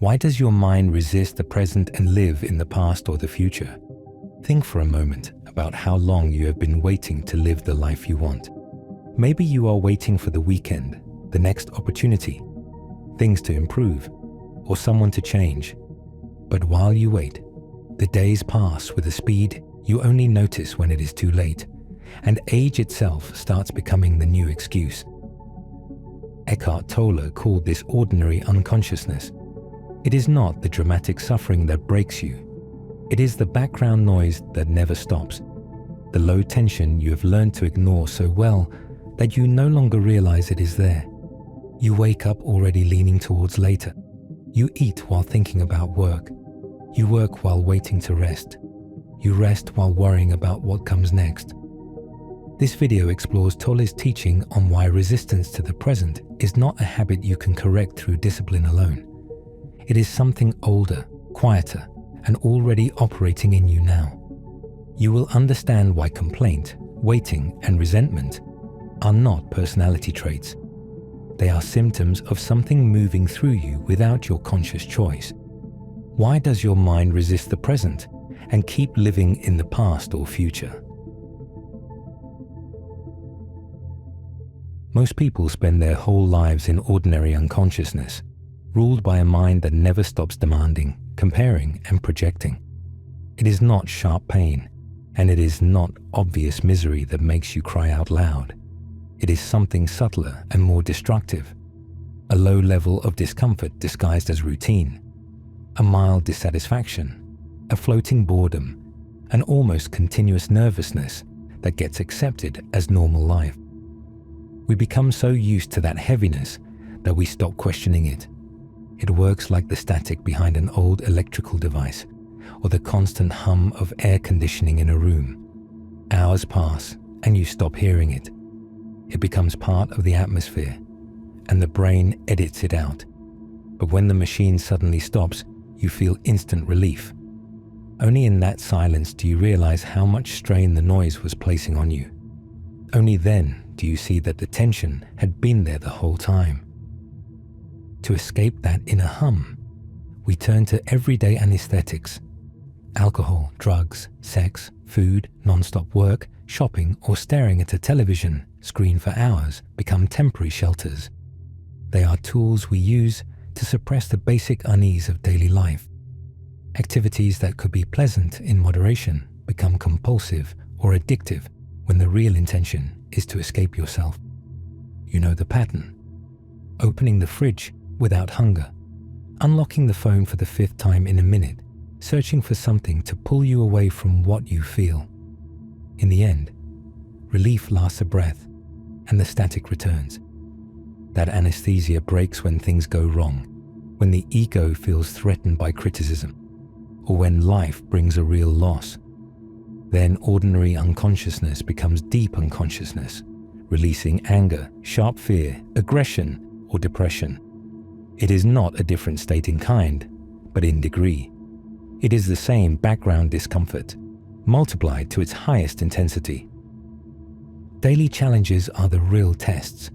Why does your mind resist the present and live in the past or the future? Think for a moment about how long you have been waiting to live the life you want. Maybe you are waiting for the weekend, the next opportunity, things to improve, or someone to change. But while you wait, the days pass with a speed you only notice when it is too late, and age itself starts becoming the new excuse. Eckhart Tolle called this ordinary unconsciousness. It is not the dramatic suffering that breaks you. It is the background noise that never stops, the low tension you have learned to ignore so well that you no longer realize it is there. You wake up already leaning towards later. You eat while thinking about work. You work while waiting to rest. You rest while worrying about what comes next. This video explores Tolle's teaching on why resistance to the present is not a habit you can correct through discipline alone. It is something older, quieter, and already operating in you now. You will understand why complaint, waiting, and resentment are not personality traits. They are symptoms of something moving through you without your conscious choice. Why does your mind resist the present and keep living in the past or future? Most people spend their whole lives in ordinary unconsciousness, ruled by a mind that never stops demanding, comparing, and projecting. It is not sharp pain, and it is not obvious misery that makes you cry out loud. It is something subtler and more destructive. A low level of discomfort disguised as routine, a mild dissatisfaction, a floating boredom, an almost continuous nervousness that gets accepted as normal life. We become so used to that heaviness that we stop questioning it. It works like the static behind an old electrical device or the constant hum of air conditioning in a room. Hours pass and you stop hearing it. It becomes part of the atmosphere and the brain edits it out. But when the machine suddenly stops, you feel instant relief. Only in that silence do you realize how much strain the noise was placing on you. Only then do you see that the tension had been there the whole time. To escape that inner hum, we turn to everyday anesthetics. Alcohol, drugs, sex, food, non-stop work, shopping, or staring at a television screen for hours become temporary shelters. They are tools we use to suppress the basic unease of daily life. Activities that could be pleasant in moderation become compulsive or addictive when the real intention is to escape yourself. You know the pattern. Opening the fridge without hunger, unlocking the phone for the 5th time in a minute, searching for something to pull you away from what you feel. In the end, relief lasts a breath and the static returns. That anesthesia breaks when things go wrong, when the ego feels threatened by criticism, or when life brings a real loss. Then ordinary unconsciousness becomes deep unconsciousness, releasing anger, sharp fear, aggression, or depression. It is not a different state in kind, but in degree. It is the same background discomfort, multiplied to its highest intensity. Daily challenges are the real tests.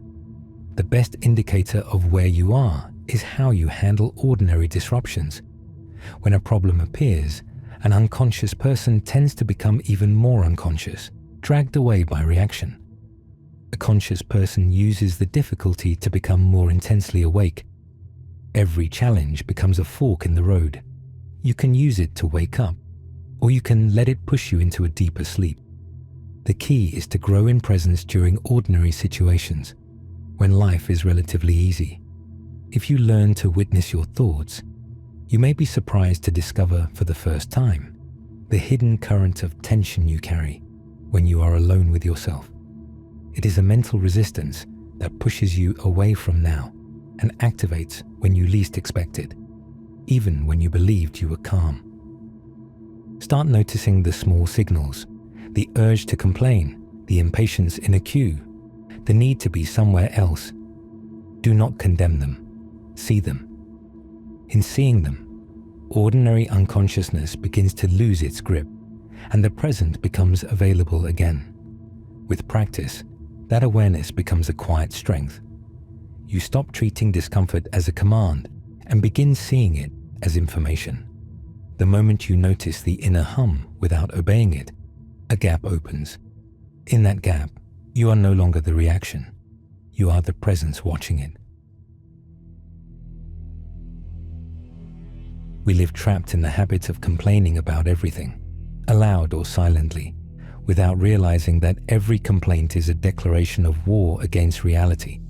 The best indicator of where you are is how you handle ordinary disruptions. When a problem appears, an unconscious person tends to become even more unconscious, dragged away by reaction. A conscious person uses the difficulty to become more intensely awake. Every challenge becomes a fork in the road. You can use it to wake up, or you can let it push you into a deeper sleep. The key is to grow in presence during ordinary situations, when life is relatively easy. If you learn to witness your thoughts, you may be surprised to discover for the first time the hidden current of tension you carry when you are alone with yourself. It is a mental resistance that pushes you away from now and activates when you least expect it, even when you believed you were calm. Start noticing the small signals, the urge to complain, the impatience in a queue, the need to be somewhere else. Do not condemn them. See them. In seeing them, ordinary unconsciousness begins to lose its grip, and the present becomes available again. With practice, that awareness becomes a quiet strength. You stop treating discomfort as a command and begin seeing it as information. The moment you notice the inner hum without obeying it, a gap opens. In that gap, you are no longer the reaction. You are the presence watching it. We live trapped in the habit of complaining about everything, aloud or silently, without realizing that every complaint is a declaration of war against reality.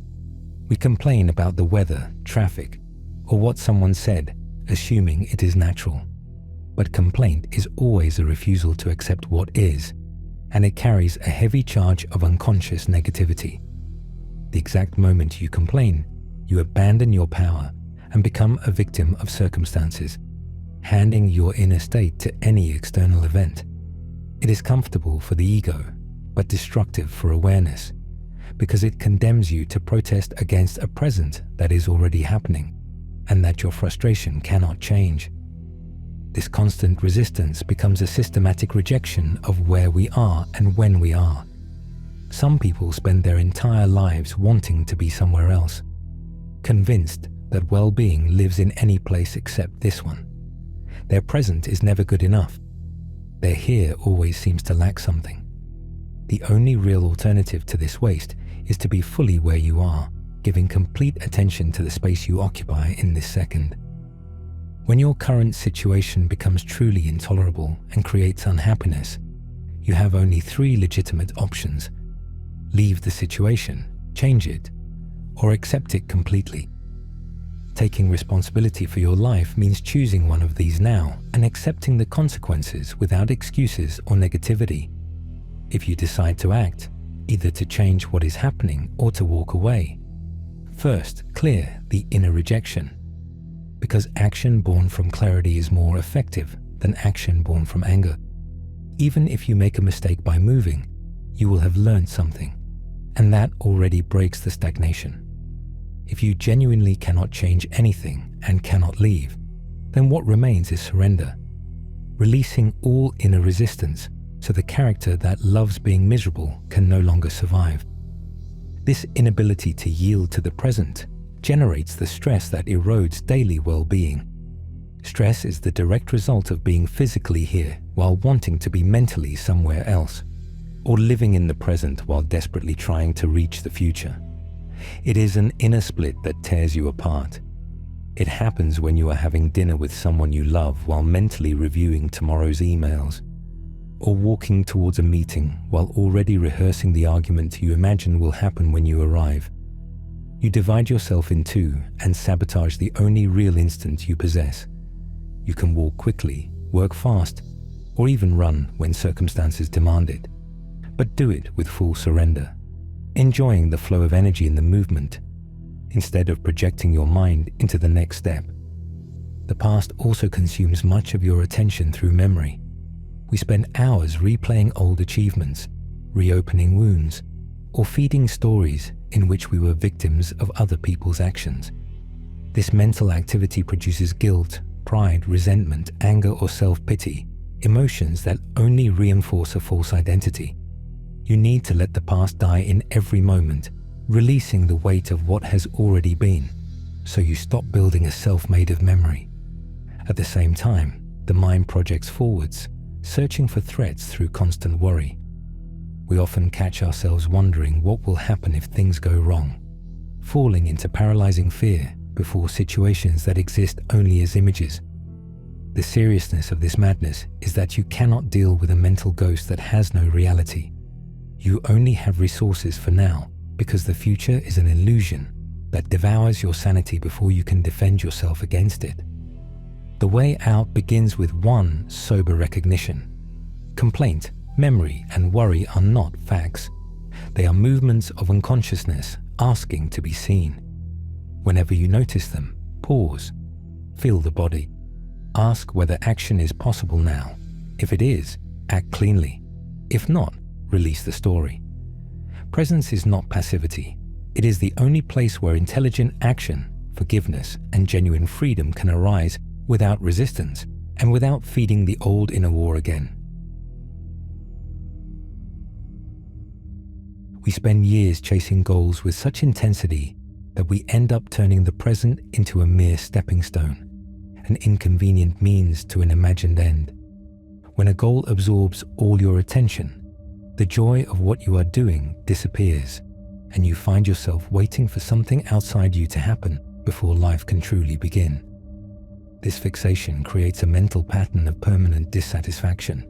We complain about the weather, traffic, or what someone said, assuming it is natural. But complaint is always a refusal to accept what is, and it carries a heavy charge of unconscious negativity. The exact moment you complain, you abandon your power and become a victim of circumstances, handing your inner state to any external event. It is comfortable for the ego, but destructive for awareness, because it condemns you to protest against a present that is already happening, and that your frustration cannot change. This constant resistance becomes a systematic rejection of where we are and when we are. Some people spend their entire lives wanting to be somewhere else, convinced that well-being lives in any place except this one. Their present is never good enough. Their here always seems to lack something. The only real alternative to this waste is to be fully where you are, giving complete attention to the space you occupy in this second. When your current situation becomes truly intolerable and creates unhappiness, you have only 3 legitimate options: leave the situation, change it, or accept it completely. Taking responsibility for your life means choosing one of these now and accepting the consequences without excuses or negativity. If you decide to act, either to change what is happening or to walk away, first clear the inner rejection, because action born from clarity is more effective than action born from anger. Even if you make a mistake by moving, you will have learned something, and that already breaks the stagnation. If you genuinely cannot change anything and cannot leave, then what remains is surrender, releasing all inner resistance so the character that loves being miserable can no longer survive. This inability to yield to the present generates the stress that erodes daily well-being. Stress is the direct result of being physically here while wanting to be mentally somewhere else, or living in the present while desperately trying to reach the future. It is an inner split that tears you apart. It happens when you are having dinner with someone you love while mentally reviewing tomorrow's emails, or walking towards a meeting while already rehearsing the argument you imagine will happen when you arrive. You divide yourself in two and sabotage the only real instant you possess. You can walk quickly, work fast, or even run when circumstances demand it, but do it with full surrender, enjoying the flow of energy in the movement, instead of projecting your mind into the next step. The past also consumes much of your attention through memory. We spend hours replaying old achievements, reopening wounds, or feeding stories in which we were victims of other people's actions. This mental activity produces guilt, pride, resentment, anger, or self-pity, emotions that only reinforce a false identity. You need to let the past die in every moment, releasing the weight of what has already been, so you stop building a self made of memory. At the same time, the mind projects forwards, searching for threats through constant worry. We often catch ourselves wondering what will happen if things go wrong, falling into paralyzing fear before situations that exist only as images. The seriousness of this madness is that you cannot deal with a mental ghost that has no reality. You only have resources for now, because the future is an illusion that devours your sanity before you can defend yourself against it. The way out begins with one sober recognition. Complaint, memory, and worry are not facts. They are movements of unconsciousness asking to be seen. Whenever you notice them, pause, feel the body. Ask whether action is possible now. If it is, act cleanly. If not, release the story. Presence is not passivity. It is the only place where intelligent action, forgiveness, and genuine freedom can arise without resistance and without feeding the old inner war again. We spend years chasing goals with such intensity that we end up turning the present into a mere stepping stone, an inconvenient means to an imagined end. When a goal absorbs all your attention, the joy of what you are doing disappears, and you find yourself waiting for something outside you to happen before life can truly begin. This fixation creates a mental pattern of permanent dissatisfaction.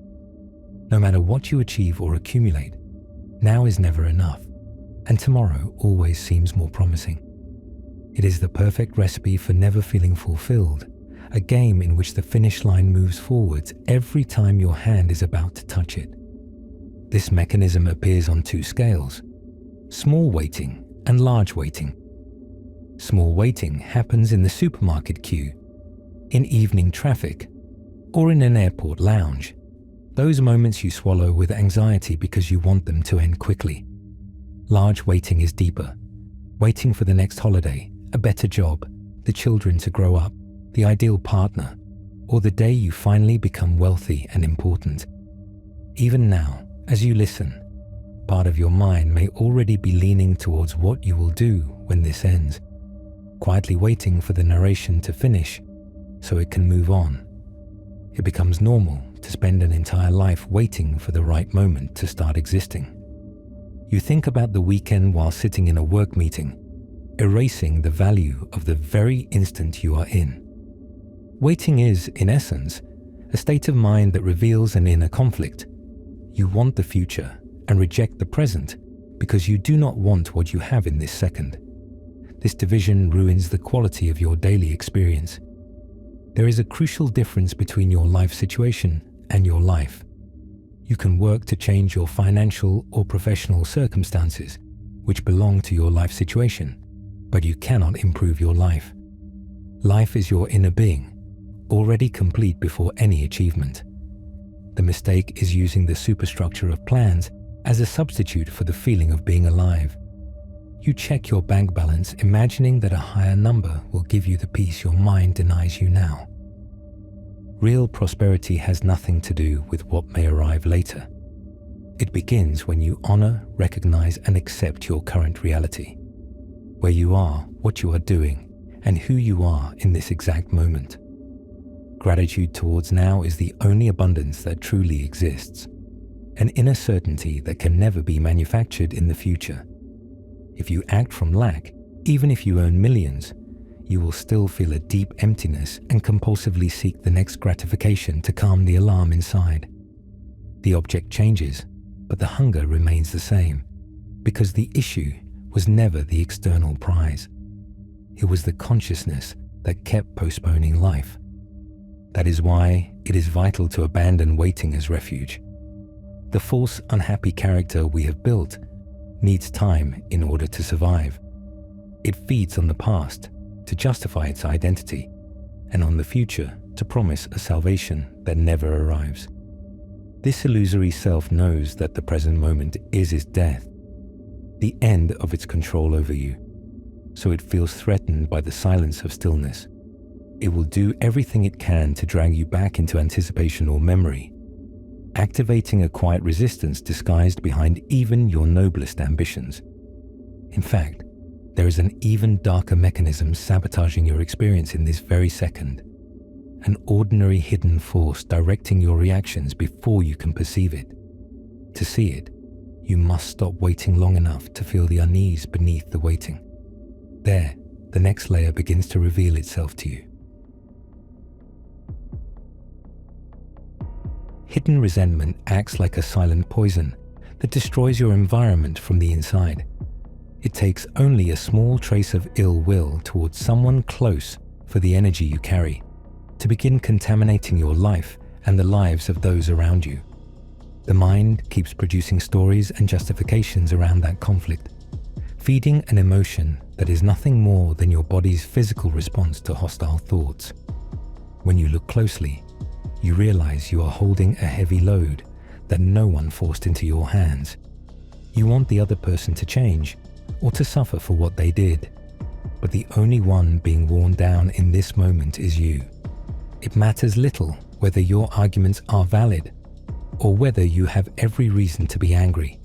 No matter what you achieve or accumulate, now is never enough, and tomorrow always seems more promising. It is the perfect recipe for never feeling fulfilled, a game in which the finish line moves forwards every time your hand is about to touch it. This mechanism appears on two scales: small waiting and large waiting. Small waiting happens in the supermarket queue, in evening traffic, or in an airport lounge. Those moments you swallow with anxiety because you want them to end quickly. Large waiting is deeper, waiting for the next holiday, a better job, the children to grow up, the ideal partner, or the day you finally become wealthy and important. Even now, as you listen, part of your mind may already be leaning towards what you will do when this ends, quietly waiting for the narration to finish so it can move on. It becomes normal to spend an entire life waiting for the right moment to start existing. You think about the weekend while sitting in a work meeting, erasing the value of the very instant you are in. Waiting is, in essence, a state of mind that reveals an inner conflict. You want the future and reject the present because you do not want what you have in this second. This division ruins the quality of your daily experience. There is a crucial difference between your life situation and your life. You can work to change your financial or professional circumstances, which belong to your life situation, but you cannot improve your life. Life is your inner being, already complete before any achievement. The mistake is using the superstructure of plans as a substitute for the feeling of being alive. You check your bank balance imagining that a higher number will give you the peace your mind denies you now. Real prosperity has nothing to do with what may arrive later. It begins when you honor, recognize, and accept your current reality, where you are, what you are doing, and who you are in this exact moment. Gratitude towards now is the only abundance that truly exists, an inner certainty that can never be manufactured in the future. If you act from lack, even if you earn millions, you will still feel a deep emptiness and compulsively seek the next gratification to calm the alarm inside. The object changes, but the hunger remains the same, because the issue was never the external prize. It was the consciousness that kept postponing life. That is why it is vital to abandon waiting as refuge. The false, unhappy character we have built needs time in order to survive. It feeds on the past to justify its identity, and on the future to promise a salvation that never arrives. This illusory self knows that the present moment is its death, the end of its control over you, so it feels threatened by the silence of stillness. It will do everything it can to drag you back into anticipation or memory, activating a quiet resistance disguised behind even your noblest ambitions. In fact, there is an even darker mechanism sabotaging your experience in this very second, an ordinary hidden force directing your reactions before you can perceive it. To see it, you must stop waiting long enough to feel the unease beneath the waiting. There, the next layer begins to reveal itself to you. Hidden resentment acts like a silent poison that destroys your environment from the inside. It takes only a small trace of ill will towards someone close for the energy you carry to begin contaminating your life and the lives of those around you. The mind keeps producing stories and justifications around that conflict, feeding an emotion that is nothing more than your body's physical response to hostile thoughts. When you look closely, you realize you are holding a heavy load that no one forced into your hands. You want the other person to change or to suffer for what they did, but the only one being worn down in this moment is you. It matters little whether your arguments are valid or whether you have every reason to be angry,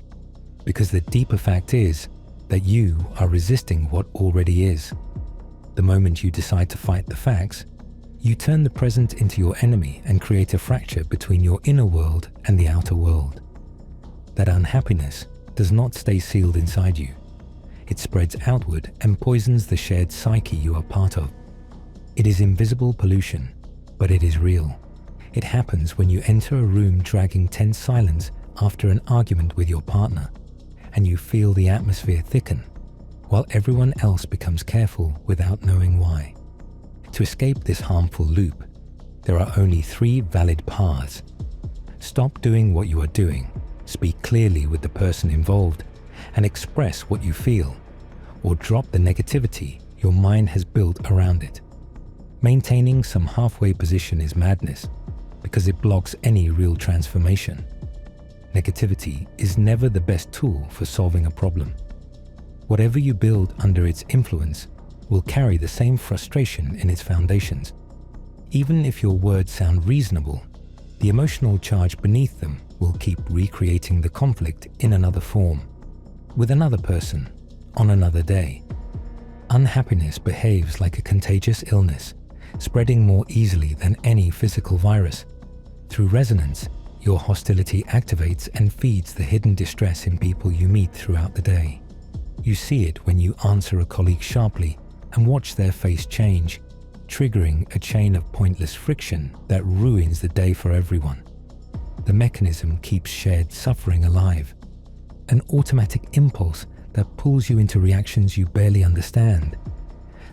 because the deeper fact is that you are resisting what already is. The moment you decide to fight the facts, you turn the present into your enemy and create a fracture between your inner world and the outer world. That unhappiness does not stay sealed inside you. It spreads outward and poisons the shared psyche you are part of. It is invisible pollution, but it is real. It happens when you enter a room dragging tense silence after an argument with your partner, and you feel the atmosphere thicken, while everyone else becomes careful without knowing why. To escape this harmful loop, there are only 3 valid paths. Stop doing what you are doing, speak clearly with the person involved, and express what you feel, or drop the negativity your mind has built around it. Maintaining some halfway position is madness, because it blocks any real transformation. Negativity is never the best tool for solving a problem. Whatever you build under its influence will carry the same frustration in its foundations. Even if your words sound reasonable, the emotional charge beneath them will keep recreating the conflict in another form, with another person, on another day. Unhappiness behaves like a contagious illness, spreading more easily than any physical virus. Through resonance, your hostility activates and feeds the hidden distress in people you meet throughout the day. You see it when you answer a colleague sharply and watch their face change, triggering a chain of pointless friction that ruins the day for everyone. The mechanism keeps shared suffering alive, an automatic impulse that pulls you into reactions you barely understand.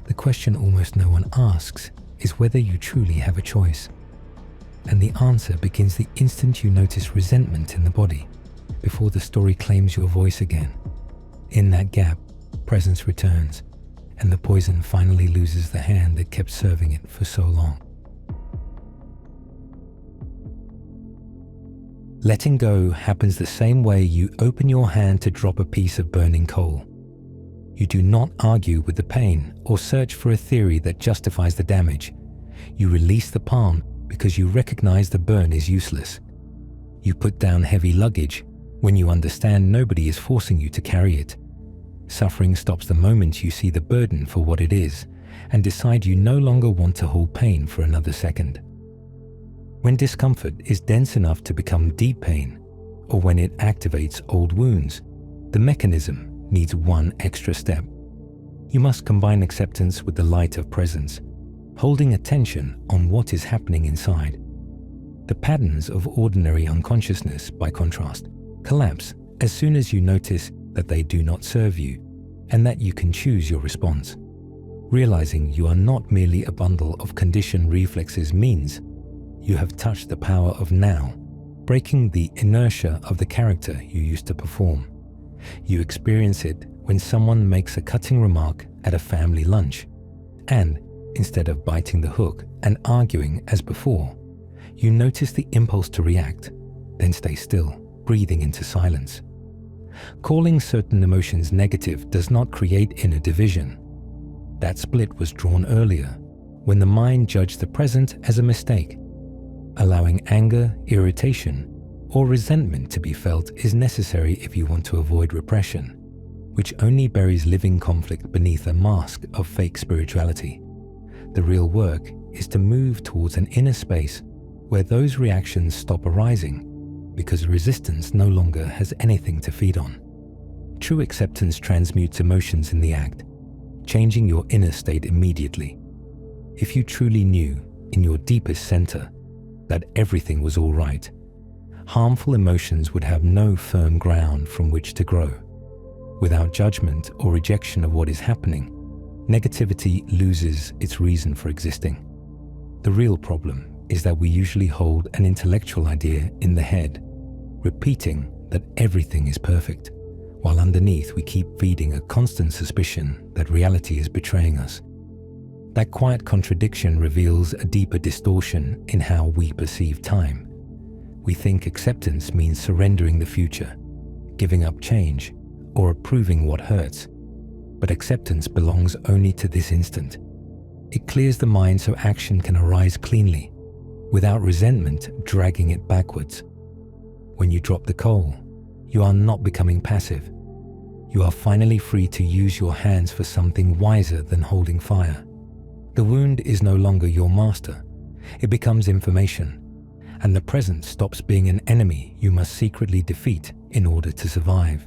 The question almost no one asks is whether you truly have a choice. And the answer begins the instant you notice resentment in the body, before the story claims your voice again. In that gap, presence returns, and the poison finally loses the hand that kept serving it for so long. Letting go happens the same way you open your hand to drop a piece of burning coal. You do not argue with the pain or search for a theory that justifies the damage. You release the palm because you recognize the burn is useless. You put down heavy luggage when you understand nobody is forcing you to carry it. Suffering stops the moment you see the burden for what it is and decide you no longer want to hold pain for another second. When discomfort is dense enough to become deep pain, or when it activates old wounds, the mechanism needs one extra step. You must combine acceptance with the light of presence, holding attention on what is happening inside. The patterns of ordinary unconsciousness, by contrast, collapse as soon as you notice that they do not serve you, and that you can choose your response. Realizing you are not merely a bundle of conditioned reflexes means you have touched the power of now, breaking the inertia of the character you used to perform. You experience it when someone makes a cutting remark at a family lunch, and instead of biting the hook and arguing as before, you notice the impulse to react, then stay still, breathing into silence. Calling certain emotions negative does not create inner division. That split was drawn earlier, when the mind judged the present as a mistake. Allowing anger, irritation, or resentment to be felt is necessary if you want to avoid repression, which only buries living conflict beneath a mask of fake spirituality. The real work is to move towards an inner space where those reactions stop arising, because resistance no longer has anything to feed on. True acceptance transmutes emotions in the act, changing your inner state immediately. If you truly knew, in your deepest center, that everything was all right, harmful emotions would have no firm ground from which to grow. Without judgment or rejection of what is happening, negativity loses its reason for existing. The real problem is that we usually hold an intellectual idea in the head, repeating that everything is perfect, while underneath we keep feeding a constant suspicion that reality is betraying us. That quiet contradiction reveals a deeper distortion in how we perceive time. We think acceptance means surrendering the future, giving up change, or approving what hurts. But acceptance belongs only to this instant. It clears the mind so action can arise cleanly, without resentment dragging it backwards. When you drop the coal, you are not becoming passive. you are finally free to use your hands for something wiser than holding fire. The wound is no longer your master. It becomes information, and the present stops being an enemy you must secretly defeat in order to survive.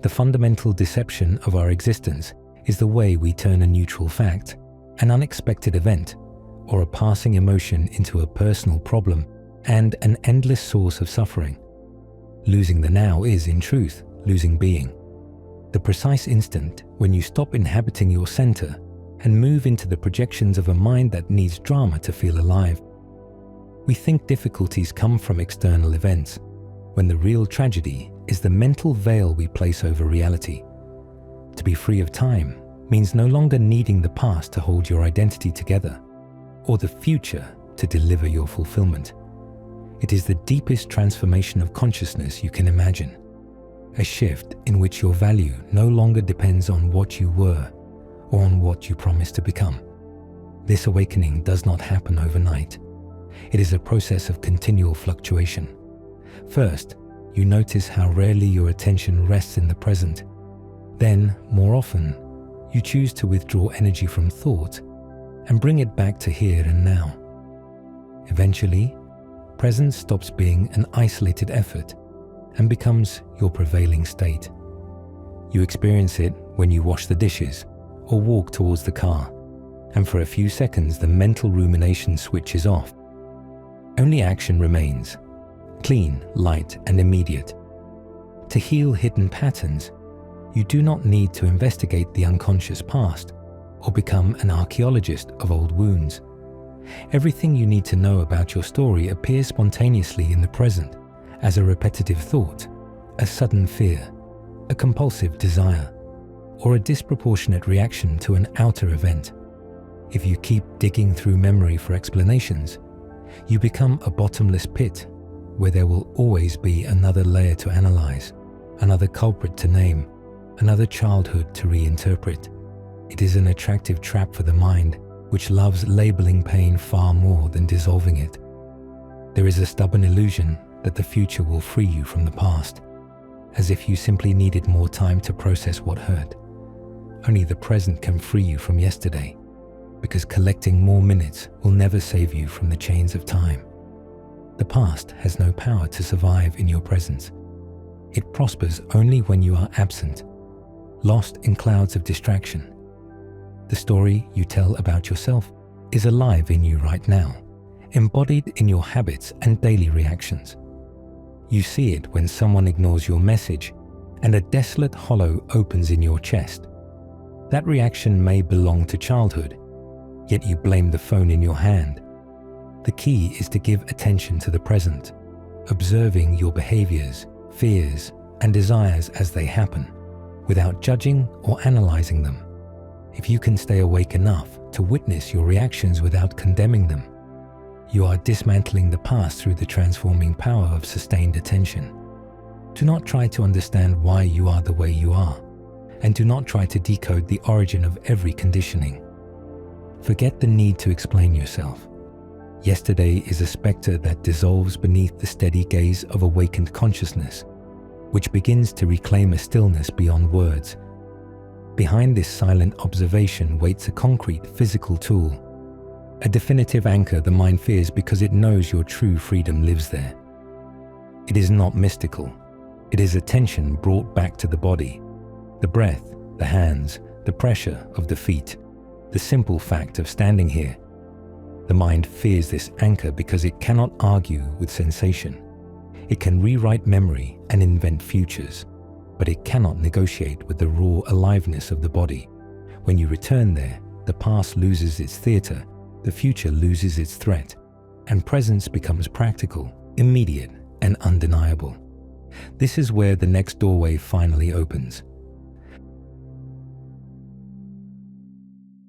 The fundamental deception of our existence is the way we turn a neutral fact, an unexpected event, or a passing emotion into a personal problem and an endless source of suffering. Losing the now is, in truth, losing being. The precise instant when you stop inhabiting your center and move into the projections of a mind that needs drama to feel alive. We think difficulties come from external events, when the real tragedy is the mental veil we place over reality. To be free of time means no longer needing the past to hold your identity together, or the future to deliver your fulfillment. It is the deepest transformation of consciousness you can imagine, a shift in which your value no longer depends on what you were or on what you promised to become. This awakening does not happen overnight. It is a process of continual fluctuation. First, you notice how rarely your attention rests in the present. Then, more often, you choose to withdraw energy from thought and bring it back to here and now. Eventually, presence stops being an isolated effort and becomes your prevailing state. You experience it when you wash the dishes or walk towards the car, and for a few seconds the mental rumination switches off. Only action remains, clean, light, and immediate. To heal hidden patterns, you do not need to investigate the unconscious past or become an archaeologist of old wounds. Everything you need to know about your story appears spontaneously in the present as a repetitive thought, a sudden fear, a compulsive desire, or a disproportionate reaction to an outer event. If you keep digging through memory for explanations, you become a bottomless pit where there will always be another layer to analyze, another culprit to name, another childhood to reinterpret. It is an attractive trap for the mind, which loves labeling pain far more than dissolving it. There is a stubborn illusion that the future will free you from the past, as if you simply needed more time to process what hurt. Only the present can free you from yesterday, because collecting more minutes will never save you from the chains of time. The past has no power to survive in your presence. It prospers only when you are absent, lost in clouds of distraction. The story you tell about yourself is alive in you right now, embodied in your habits and daily reactions. You see it when someone ignores your message and a desolate hollow opens in your chest. That reaction may belong to childhood, yet you blame the phone in your hand. The key is to give attention to the present, observing your behaviors, fears, and desires as they happen, without judging or analyzing them. If you can stay awake enough to witness your reactions without condemning them, you are dismantling the past through the transforming power of sustained attention. Do not try to understand why you are the way you are, and do not try to decode the origin of every conditioning. Forget the need to explain yourself. Yesterday is a specter that dissolves beneath the steady gaze of awakened consciousness, which begins to reclaim a stillness beyond words. Behind this silent observation waits a concrete physical tool, a definitive anchor the mind fears because it knows your true freedom lives there. It is not mystical. It is attention brought back to the body, the breath, the hands, the pressure of the feet, the simple fact of standing here. The mind fears this anchor because it cannot argue with sensation. It can rewrite memory and invent futures, but it cannot negotiate with the raw aliveness of the body. When you return there, the past loses its theater, the future loses its threat, and presence becomes practical, immediate, and undeniable. This is where the next doorway finally opens.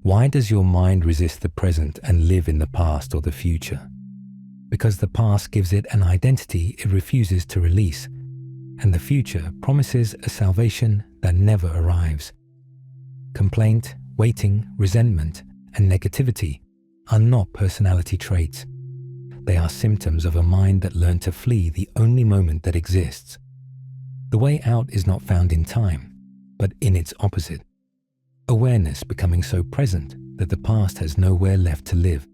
Why does your mind resist the present and live in the past or the future? Because the past gives it an identity it refuses to release, and the future promises a salvation that never arrives. Complaint, waiting, resentment, and negativity are not personality traits. They are symptoms of a mind that learned to flee the only moment that exists. The way out is not found in time, but in its opposite. Awareness becoming so present that the past has nowhere left to live.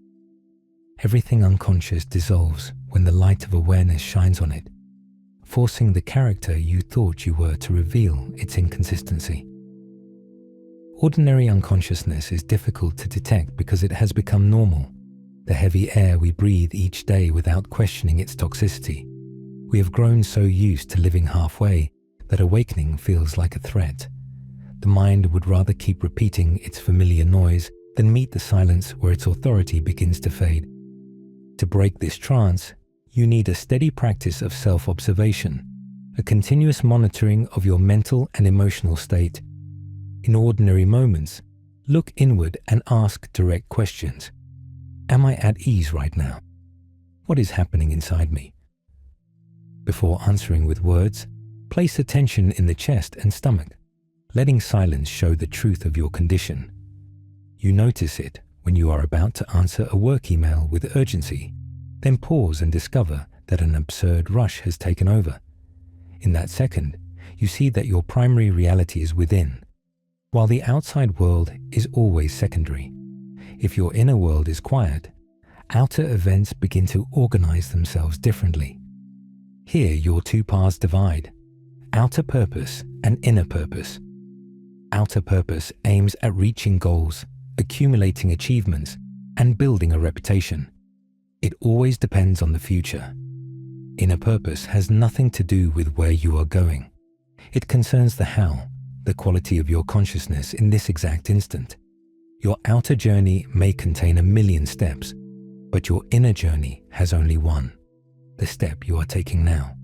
Everything unconscious dissolves when the light of awareness shines on it, forcing the character you thought you were to reveal its inconsistency. Ordinary unconsciousness is difficult to detect because it has become normal, the heavy air we breathe each day without questioning its toxicity. We have grown so used to living halfway that awakening feels like a threat. The mind would rather keep repeating its familiar noise than meet the silence where its authority begins to fade. To break this trance, you need a steady practice of self-observation, a continuous monitoring of your mental and emotional state. In ordinary moments, look inward and ask direct questions. Am I at ease right now? What is happening inside me? Before answering with words, place attention in the chest and stomach, letting silence show the truth of your condition. You notice it when you are about to answer a work email with urgency, then pause and discover that an absurd rush has taken over. In that second, you see that your primary reality is within, while the outside world is always secondary. If your inner world is quiet, outer events begin to organize themselves differently. Here your two paths divide, outer purpose and inner purpose. Outer purpose aims at reaching goals, accumulating achievements, and building a reputation. It always depends on the future. Inner purpose has nothing to do with where you are going. It concerns the how, the quality of your consciousness in this exact instant. Your outer journey may contain 1,000,000 steps, but your inner journey has only one, the step you are taking now.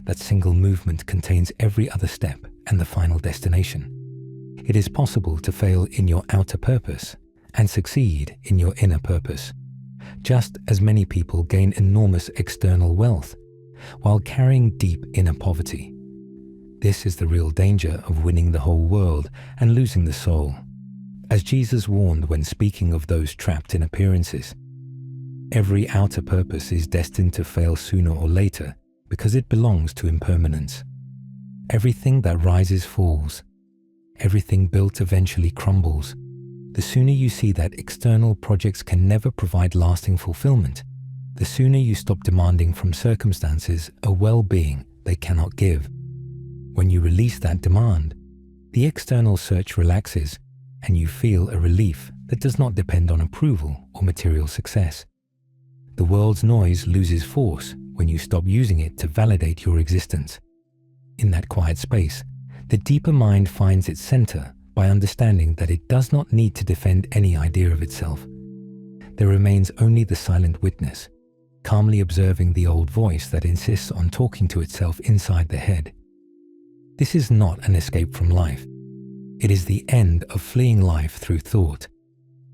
That single movement contains every other step and the final destination. It is possible to fail in your outer purpose and succeed in your inner purpose, just as many people gain enormous external wealth while carrying deep inner poverty. This is the real danger of winning the whole world and losing the soul. As Jesus warned when speaking of those trapped in appearances, every outer purpose is destined to fail sooner or later because it belongs to impermanence. Everything that rises falls. Everything built eventually crumbles. The sooner you see that external projects can never provide lasting fulfillment, the sooner you stop demanding from circumstances a well-being they cannot give. When you release that demand, the external search relaxes and you feel a relief that does not depend on approval or material success. The world's noise loses force when you stop using it to validate your existence. In that quiet space, the deeper mind finds its center by understanding that it does not need to defend any idea of itself. There remains only the silent witness, calmly observing the old voice that insists on talking to itself inside the head. This is not an escape from life. It is the end of fleeing life through thought.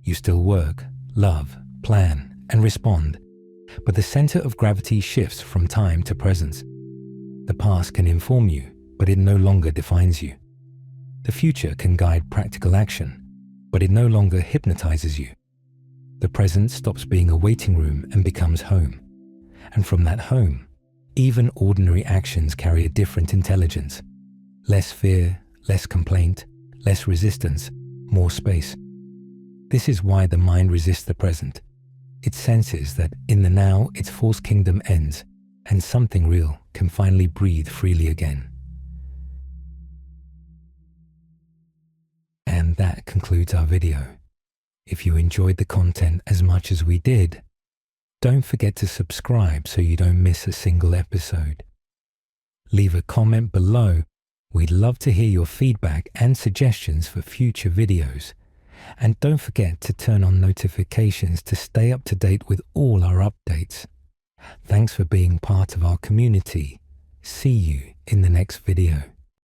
You still work, love, plan, and respond, but the center of gravity shifts from time to presence. The past can inform you, but it no longer defines you. The future can guide practical action, but it no longer hypnotizes you. The present stops being a waiting room and becomes home. And from that home, even ordinary actions carry a different intelligence. Less fear, less complaint, less resistance, more space. This is why the mind resists the present. It senses that in the now its false kingdom ends and something real can finally breathe freely again. And that concludes our video. If you enjoyed the content as much as we did, don't forget to subscribe so you don't miss a single episode. Leave a comment below. We'd love to hear your feedback and suggestions for future videos. And don't forget to turn on notifications to stay up to date with all our updates. Thanks for being part of our community. See you in the next video.